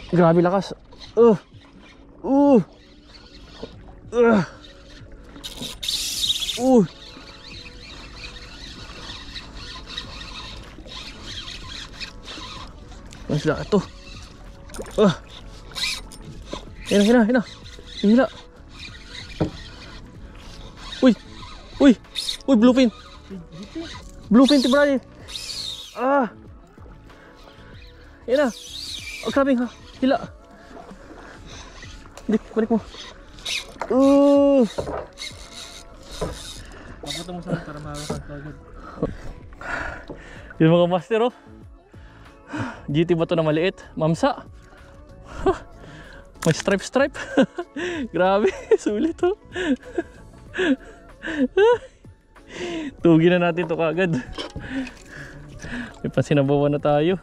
Grabe lakas. Ang sila ito. Hina. Hila. Uy, bluefin. Bluefin ti brother. Hina. Oh, grabe ha. Hila. Balik mo. Papunta mo sa para mahawakan ka agad. Yung mga master oh. GT ba ito na maliit? Mamsa. May stripe. Grabe, sulit oh. Tugi na natin ito kaagad. May pasinabawan na tayo.